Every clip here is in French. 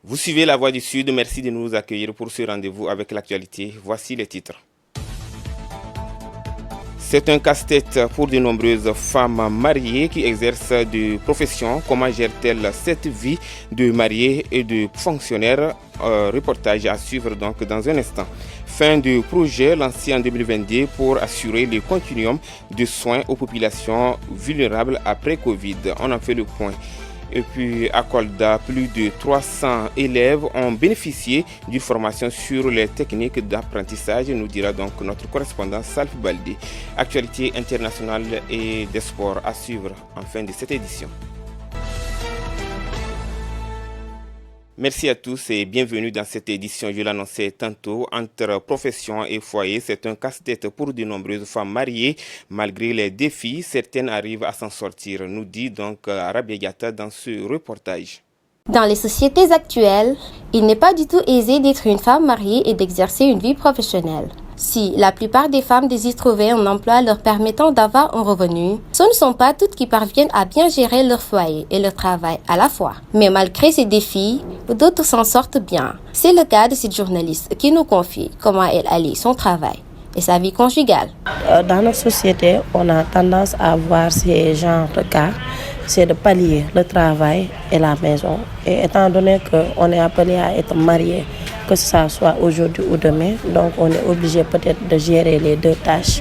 Vous suivez La Voix du Sud, merci de nous accueillir pour ce rendez-vous avec l'actualité. Voici les titres. C'est un casse-tête pour de nombreuses femmes mariées qui exercent des professions. Comment gèrent-elles cette vie de mariée et de fonctionnaire? Reportage à suivre donc dans un instant. Fin du projet lancé en 2022 pour assurer le continuum de soins aux populations vulnérables après Covid. On en fait le point. Et puis à Kolda, plus de 300 élèves ont bénéficié d'une formation sur les techniques d'apprentissage, nous dira donc notre correspondant Salf Baldi. Actualité internationale et des sports à suivre en fin de cette édition. Merci à tous et bienvenue dans cette édition. Je l'annonçais tantôt, entre profession et foyer, c'est un casse-tête pour de nombreuses femmes mariées. Malgré les défis, certaines arrivent à s'en sortir, nous dit donc Rabia Yatta dans ce reportage. Dans les sociétés actuelles, il n'est pas du tout aisé d'être une femme mariée et d'exercer une vie professionnelle. Si la plupart des femmes désirent trouver un emploi leur permettant d'avoir un revenu, ce ne sont pas toutes qui parviennent à bien gérer leur foyer et leur travail à la fois. Mais malgré ces défis, d'autres s'en sortent bien. C'est le cas de cette journaliste qui nous confie comment elle allie son travail et sa vie conjugale. Dans notre société, on a tendance à voir ces genres de cas, c'est de pallier le travail et la maison. Et étant donné qu'on est appelé à être marié, que ce soit aujourd'hui ou demain, donc on est obligé peut-être de gérer les deux tâches.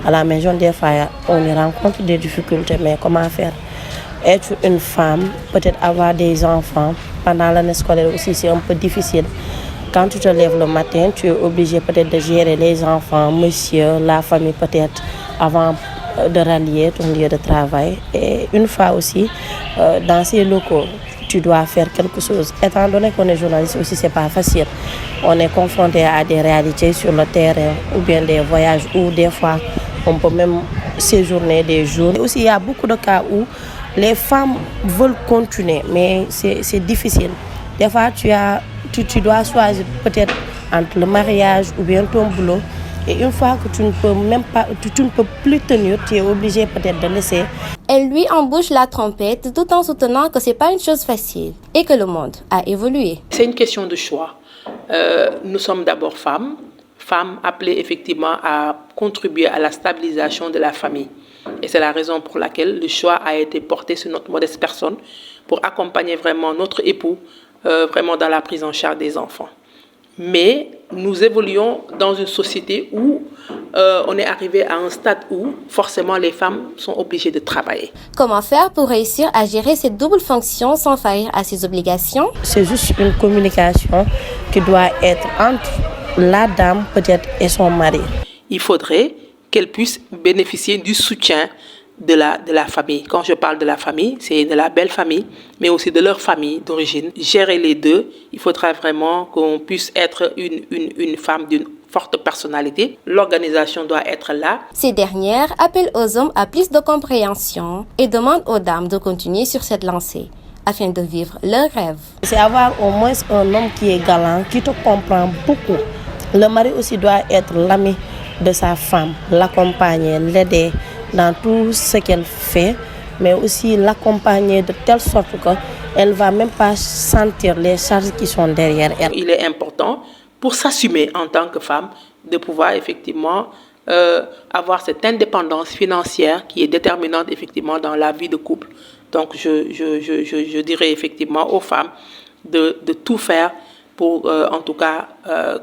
À la maison, des fois, on y rencontre des difficultés, mais comment faire? Être une femme, peut-être avoir des enfants, pendant l'année scolaire aussi, c'est un peu difficile. Quand tu te lèves le matin, tu es obligé peut-être de gérer les enfants, monsieur, la famille peut-être, avant de rallier ton lieu de travail. Et une fois aussi, dans ces locaux, tu dois faire quelque chose. Étant donné qu'on est journaliste aussi, c'est pas facile. On est confronté à des réalités sur le terrain ou bien des voyages où des fois, on peut même séjourner des jours. Et aussi, il y a beaucoup de cas où les femmes veulent continuer, mais c'est difficile. Des fois, tu dois choisir peut-être entre le mariage ou bien ton boulot. Et une fois que tu ne peux plus tenir, tu es obligé peut-être de laisser. Elle lui embouche la trompette tout en soutenant que ce n'est pas une chose facile et que le monde a évolué. C'est une question de choix. Nous sommes d'abord femmes appelées effectivement à contribuer à la stabilisation de la famille. Et c'est la raison pour laquelle le choix a été porté sur notre modeste personne pour accompagner vraiment notre époux vraiment dans la prise en charge des enfants. Mais nous évoluons dans une société où on est arrivé à un stade où forcément les femmes sont obligées de travailler. Comment faire pour réussir à gérer cette double fonction sans faillir à ses obligations? C'est juste une communication qui doit être entre la dame peut-être et son mari. Il faudrait qu'elle puisse bénéficier du soutien de la famille. Quand je parle de la famille, c'est de la belle famille, mais aussi de leur famille d'origine. Gérer les deux, il faudra vraiment qu'on puisse être une femme d'une forte personnalité. L'organisation doit être là. Ces dernières appellent aux hommes à plus de compréhension et demandent aux dames de continuer sur cette lancée afin de vivre leur rêve. C'est avoir au moins un homme qui est galant, qui te comprend beaucoup. Le mari aussi doit être l'ami de sa femme, l'accompagner, l'aider dans tout ce qu'elle fait, mais aussi l'accompagner de telle sorte qu'elle ne va même pas sentir les charges qui sont derrière elle. Il est important pour s'assumer en tant que femme de pouvoir effectivement avoir cette indépendance financière qui est déterminante effectivement dans la vie de couple. Donc je dirais effectivement aux femmes de tout faire pour en tout cas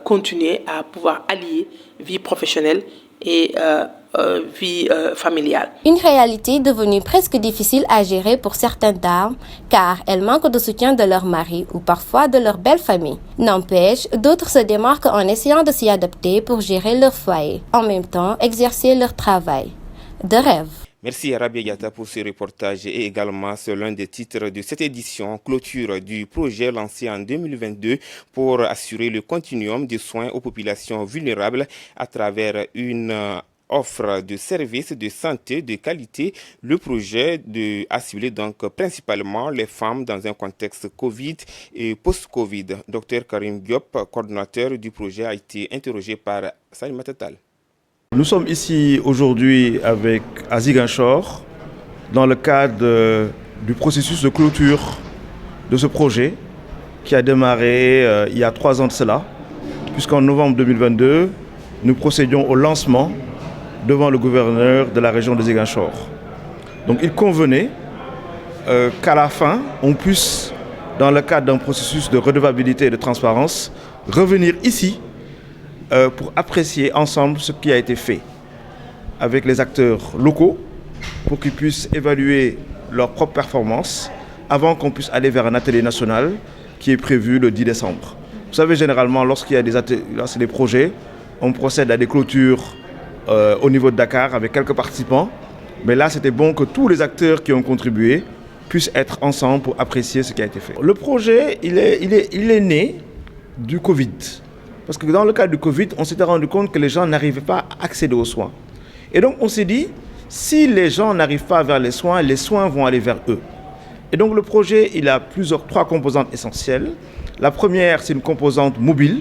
continuer à pouvoir allier vie professionnelle et vie familiale. Une réalité devenue presque difficile à gérer pour certaines dames car elles manquent de soutien de leur mari ou parfois de leur belle famille. N'empêche, d'autres se démarquent en essayant de s'y adapter pour gérer leur foyer, en même temps exercer leur travail de rêve. Merci à Rabia Yatta pour ce reportage et également c'est l'un des titres de cette édition, clôture du projet lancé en 2022 pour assurer le continuum de soins aux populations vulnérables à travers une offre de services de santé de qualité. Le projet a ciblé donc principalement les femmes dans un contexte Covid et post-Covid. Dr Karim Diop, coordonnateur du projet, a été interrogé par Salima Tatal. Nous sommes ici aujourd'hui avec Aziganchor dans le cadre du processus de clôture de ce projet qui a démarré il y a 3 ans de cela, puisqu'en novembre 2022, nous procédions au lancement devant le gouverneur de la région de Ziguinchor. Donc il convenait qu'à la fin, on puisse, dans le cadre d'un processus de redevabilité et de transparence, revenir ici pour apprécier ensemble ce qui a été fait avec les acteurs locaux pour qu'ils puissent évaluer leurs propres performances avant qu'on puisse aller vers un atelier national qui est prévu le 10 décembre. Vous savez, généralement, lorsqu'il y a des projets, on procède à des clôtures au niveau de Dakar avec quelques participants. Mais là, c'était bon que tous les acteurs qui ont contribué puissent être ensemble pour apprécier ce qui a été fait. Le projet, il est né du Covid. Parce que dans le cadre du Covid, on s'était rendu compte que les gens n'arrivaient pas à accéder aux soins. Et donc, on s'est dit, si les gens n'arrivent pas vers les soins vont aller vers eux. Et donc, le projet, il a 3 composantes essentielles. La première, c'est une composante mobile.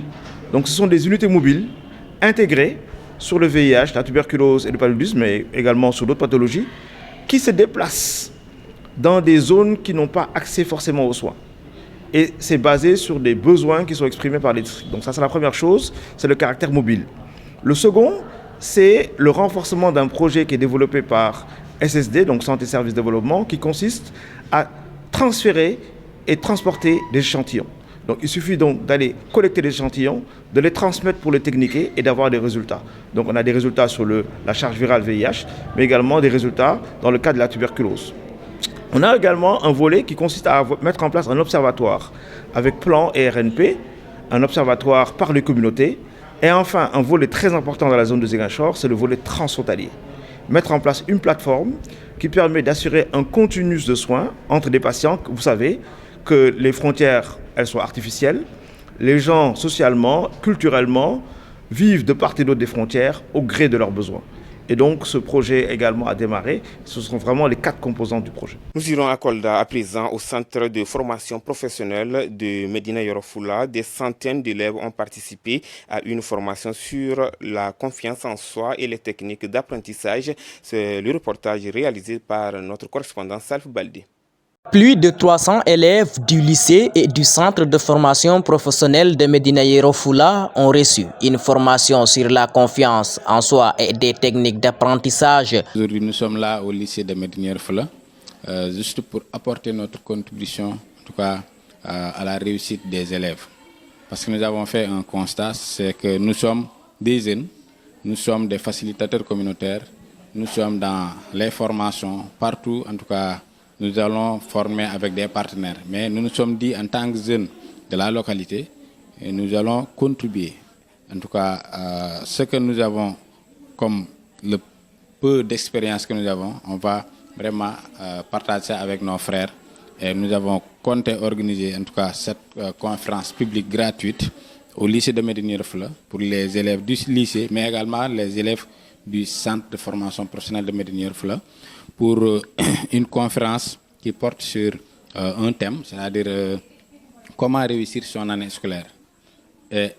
Donc, ce sont des unités mobiles intégrées sur le VIH, la tuberculose et le paludisme, mais également sur d'autres pathologies, qui se déplacent dans des zones qui n'ont pas accès forcément aux soins. Et c'est basé sur des besoins qui sont exprimés par les districts. Donc ça, c'est la première chose, c'est le caractère mobile. Le second, c'est le renforcement d'un projet qui est développé par SSD, donc Santé Service Développement, qui consiste à transférer et transporter des échantillons. Donc il suffit donc d'aller collecter des échantillons, de les transmettre pour les techniquer et d'avoir des résultats. Donc on a des résultats sur la charge virale VIH, mais également des résultats dans le cas de la tuberculose. On a également un volet qui consiste à mettre en place un observatoire avec plan et RNP, un observatoire par les communautés. Et enfin, un volet très important dans la zone de Ziguinchor, c'est le volet transfrontalier. Mettre en place une plateforme qui permet d'assurer un continuum de soins entre des patients. Vous savez que les frontières, elles sont artificielles. Les gens, socialement, culturellement, vivent de part et d'autre des frontières au gré de leurs besoins. Et donc, ce projet également a démarré. Ce sont vraiment les 4 composantes du projet. Nous irons à Kolda à présent, au centre de formation professionnelle de Médina Yoro Fula. Des centaines d'élèves ont participé à une formation sur la confiance en soi et les techniques d'apprentissage. C'est le reportage réalisé par notre correspondant Salf Baldi. Plus de 300 élèves du lycée et du centre de formation professionnelle de Médina Yoro Fula ont reçu une formation sur la confiance en soi et des techniques d'apprentissage. Aujourd'hui, nous sommes là au lycée de Médina Yoro Fula, juste pour apporter notre contribution, en tout cas, à la réussite des élèves. Parce que nous avons fait un constat, c'est que nous sommes des jeunes, nous sommes des facilitateurs communautaires, nous sommes dans les formations, partout, en tout cas, nous allons former avec des partenaires. Mais nous nous sommes dit en tant que jeunes de la localité, et nous allons contribuer. En tout cas, ce que nous avons comme le peu d'expérience que nous avons, on va vraiment partager ça avec nos frères. Et nous avons compté organiser en tout cas cette conférence publique gratuite au lycée de Médina Yoro Fula pour les élèves du lycée, mais également les élèves du centre de formation professionnelle de Médina Yoro Fula, pour une conférence qui porte sur un thème, c'est-à-dire comment réussir son année scolaire.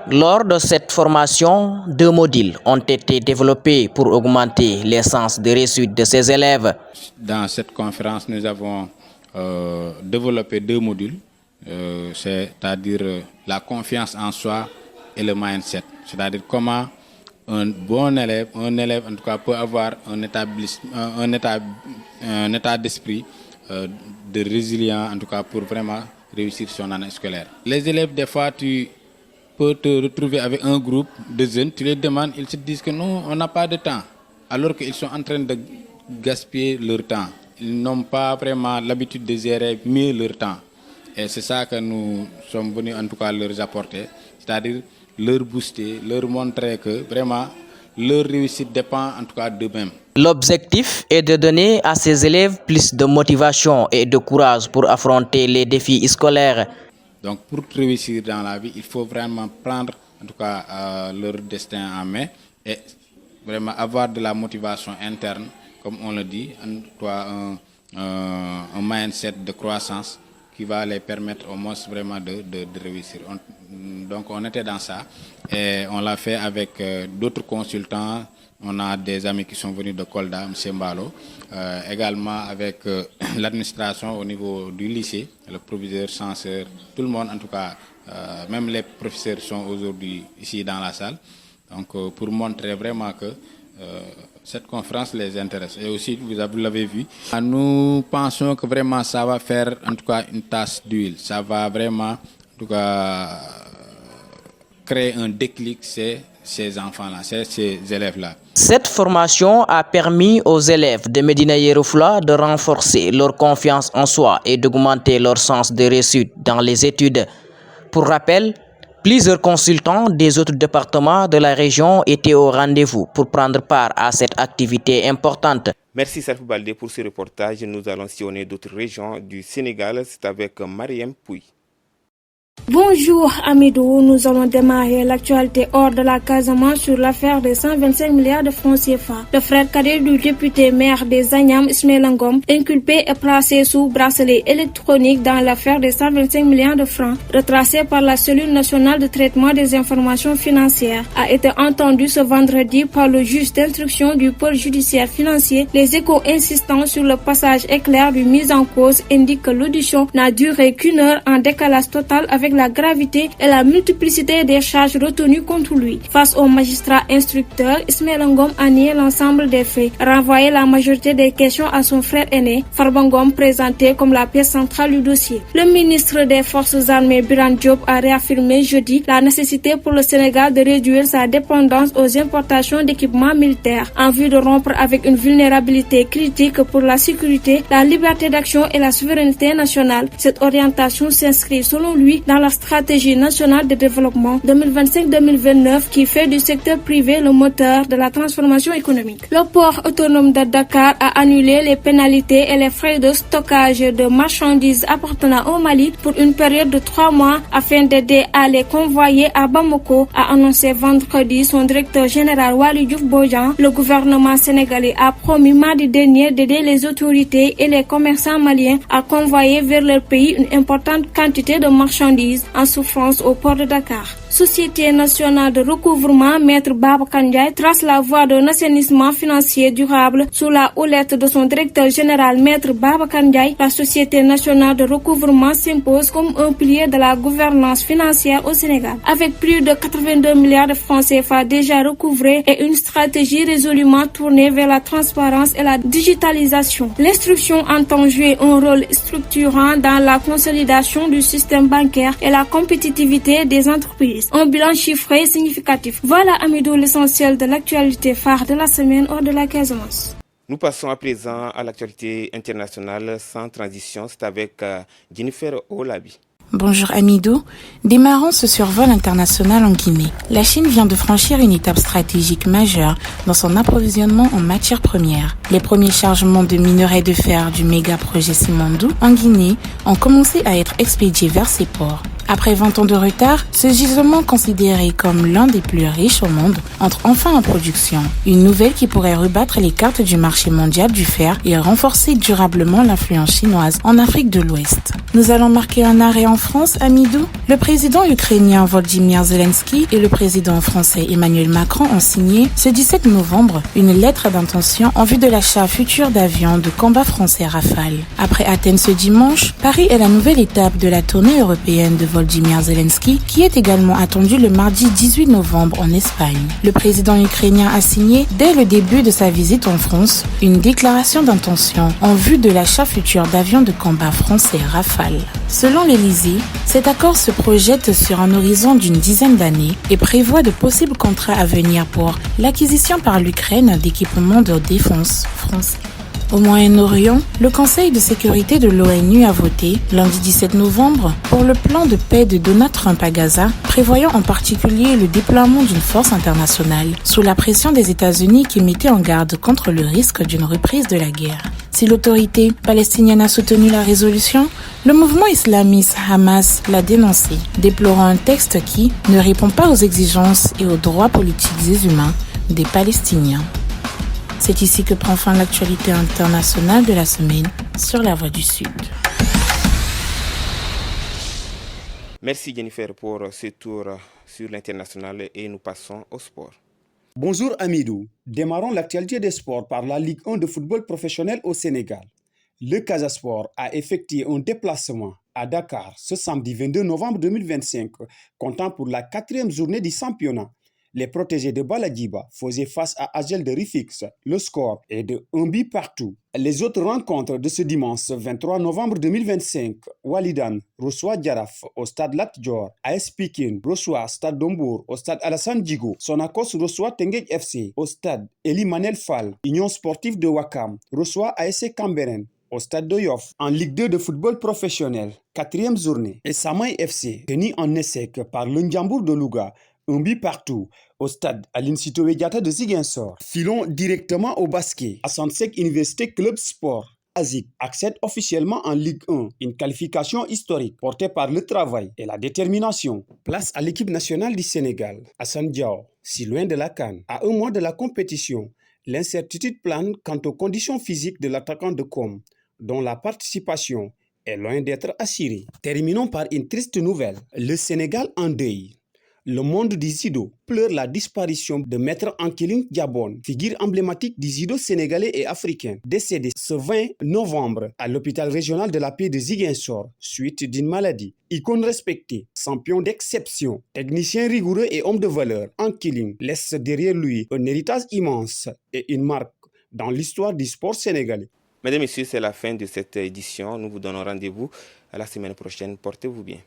Lors de cette formation, 2 modules ont été développés pour augmenter les chances de réussite de ces élèves. Dans cette conférence, nous avons développé 2 modules, c'est-à-dire la confiance en soi et le mindset, c'est-à-dire comment un bon élève, en tout cas, peut avoir un état d'esprit de résilient, en tout cas, pour vraiment réussir son année scolaire. Les élèves, des fois, tu peux te retrouver avec un groupe de jeunes, tu les demandes, ils se disent que non, on n'a pas de temps, alors qu'ils sont en train de gaspiller leur temps. Ils n'ont pas vraiment l'habitude de gérer mieux leur temps. Et c'est ça que nous sommes venus, en tout cas, leur apporter, c'est-à-dire leur booster, leur montrer que vraiment leur réussite dépend en tout cas d'eux-mêmes. L'objectif est de donner à ces élèves plus de motivation et de courage pour affronter les défis scolaires. Donc pour réussir dans la vie, il faut vraiment prendre en tout cas leur destin en main et vraiment avoir de la motivation interne, comme on le dit, en tout cas un mindset de croissance qui va les permettre au moins vraiment de réussir. Donc on était dans ça et on l'a fait avec d'autres consultants. On a des amis qui sont venus de Kolda, M. Mbalo, également avec l'administration au niveau du lycée, le proviseur, censeur, tout le monde en tout cas, même les professeurs sont aujourd'hui ici dans la salle. Donc pour montrer vraiment que cette conférence les intéresse. Et aussi, vous l'avez vu, nous pensons que vraiment ça va faire en tout cas une tasse d'huile. Ça va vraiment en tout cas créer un déclic chez ces enfants-là, ces élèves-là. Cette formation a permis aux élèves de Médina Yoro Foulah de renforcer leur confiance en soi et d'augmenter leur sens de réussite dans les études. Pour rappel, plusieurs consultants des autres départements de la région étaient au rendez-vous pour prendre part à cette activité importante. Merci Sarfou Baldé pour ce reportage. Nous allons sillonner d'autres régions du Sénégal. C'est avec Mariam Pouy. Bonjour Amidou, nous allons démarrer l'actualité hors de la Casamance sur l'affaire des 125 milliards de francs CFA. Le frère cadet du député maire des Agnam, Ismaël Ngom, inculpé et placé sous bracelet électronique dans l'affaire des 125 milliards de francs, retracée par la cellule nationale de traitement des informations financières, a été entendu ce vendredi par le juge d'instruction du pôle judiciaire financier. Les échos insistant sur le passage éclair du mise en cause indiquent que l'audition n'a duré qu'une heure en décalage total avec la gravité et la multiplicité des charges retenues contre lui. Face au magistrat instructeur, Ismaël Ngom a nié l'ensemble des faits, renvoyé la majorité des questions à son frère aîné, Farba Ngom, présenté comme la pièce centrale du dossier. Le ministre des Forces armées, Birane Diop, a réaffirmé jeudi la nécessité pour le Sénégal de réduire sa dépendance aux importations d'équipements militaires en vue de rompre avec une vulnérabilité critique pour la sécurité, la liberté d'action et la souveraineté nationale. Cette orientation s'inscrit selon lui dans la stratégie nationale de développement 2025-2029 qui fait du secteur privé le moteur de la transformation économique. Le port autonome de Dakar a annulé les pénalités et les frais de stockage de marchandises appartenant au Mali pour une période de 3 mois afin d'aider à les convoyer à Bamako, a annoncé vendredi son directeur général Waly Diouf Bodian. Le gouvernement sénégalais a promis mardi dernier d'aider les autorités et les commerçants maliens à convoyer vers leur pays une importante quantité de marchandises en souffrance au port de Dakar. Société nationale de recouvrement, Maître Babacar Ndiaye trace la voie d'un assainissement financier durable sous la houlette de son directeur général, Maître Babacar Ndiaye. La Société nationale de recouvrement s'impose comme un pilier de la gouvernance financière au Sénégal. Avec plus de 82 milliards de francs CFA déjà recouvrés et une stratégie résolument tournée vers la transparence et la digitalisation, l'instruction entend jouer un rôle structurant dans la consolidation du système bancaire et la compétitivité des entreprises. Un bilan chiffré significatif. Voilà, Amidou, l'essentiel de l'actualité phare de la semaine hors de la Casamance. Nous passons à présent à l'actualité internationale sans transition. C'est avec Jennifer Olabi. Bonjour Amidou. Démarrons ce survol international en Guinée. La Chine vient de franchir une étape stratégique majeure dans son approvisionnement en matières premières. Les premiers chargements de minerais de fer du méga-projet Simandou en Guinée ont commencé à être expédiés vers ses ports. Après 20 ans de retard, ce gisement considéré comme l'un des plus riches au monde entre enfin en production. Une nouvelle qui pourrait rebattre les cartes du marché mondial du fer et renforcer durablement l'influence chinoise en Afrique de l'Ouest. Nous allons marquer un arrêt en France, Amidou. Le président ukrainien Volodymyr Zelensky et le président français Emmanuel Macron ont signé ce 17 novembre une lettre d'intention en vue de l'achat futur d'avions de combat français Rafale. Après Athènes ce dimanche, Paris est la nouvelle étape de la tournée européenne de Volodymyr Zelensky, qui est également attendu le mardi 18 novembre en Espagne. Le président ukrainien a signé, dès le début de sa visite en France, une déclaration d'intention en vue de l'achat futur d'avions de combat français Rafale. Selon l'Élysée, cet accord se projette sur un horizon d'une dizaine d'années et prévoit de possibles contrats à venir pour l'acquisition par l'Ukraine d'équipements de défense français. Au Moyen-Orient, le Conseil de sécurité de l'ONU a voté, lundi 17 novembre, pour le plan de paix de Donald Trump à Gaza, prévoyant en particulier le déploiement d'une force internationale, sous la pression des États-Unis qui mettaient en garde contre le risque d'une reprise de la guerre. Si l'autorité palestinienne a soutenu la résolution, le mouvement islamiste Hamas l'a dénoncé, déplorant un texte qui ne répond pas aux exigences et aux droits politiques et humains des Palestiniens. C'est ici que prend fin l'actualité internationale de la semaine sur La Voix du Sud. Merci Jennifer pour ce tour sur l'international et nous passons au sport. Bonjour Amidou. Démarrons l'actualité des sports par la Ligue 1 de football professionnel au Sénégal. Le Casa Sport a effectué un déplacement à Dakar ce samedi 22 novembre 2025, comptant pour la 4e journée du championnat. Les protégés de Baladjiba faisaient face à Agel de Rifix. Le score est de 1 but partout. Les autres rencontres de ce dimanche 23 novembre 2025, Walidan reçoit Djaraf au stade Lat Dior, AS Pikine reçoit Stade Dombour au stade Alassane Djigo, Sonacos reçoit Tenguej FC au stade Eli Manel Fall, Union sportive de Wakam reçoit ASC Cambérène au stade de Yoff. En Ligue 2 de football professionnel, 4e journée, et Samaï FC, tenu en échec par le N'Djambour de Louga, un but partout au stade Aline Sitoé Diatta de Ziguinchor. Filons directement au basket. Assane Seck Université Club Sport ASIC accède officiellement en Ligue 1, une qualification historique portée par le travail et la détermination. Place à l'équipe nationale du Sénégal. Assane Diao, si loin de la CAN, à un mois de la compétition, l'incertitude plane quant aux conditions physiques de l'attaquant de Com, dont la participation est loin d'être assurée. Terminons par une triste nouvelle. Le Sénégal en deuil. Le monde du judo pleure la disparition de Maître Ankiling Diabon, figure emblématique du judo sénégalais et africain, décédé ce 20 novembre à l'hôpital régional de la paix de Ziguinchor, suite d'une maladie. Icône respectée, champion d'exception, technicien rigoureux et homme de valeur, Ankiling laisse derrière lui un héritage immense et une marque dans l'histoire du sport sénégalais. Mesdames et messieurs, c'est la fin de cette édition. Nous vous donnons rendez-vous à la semaine prochaine. Portez-vous bien.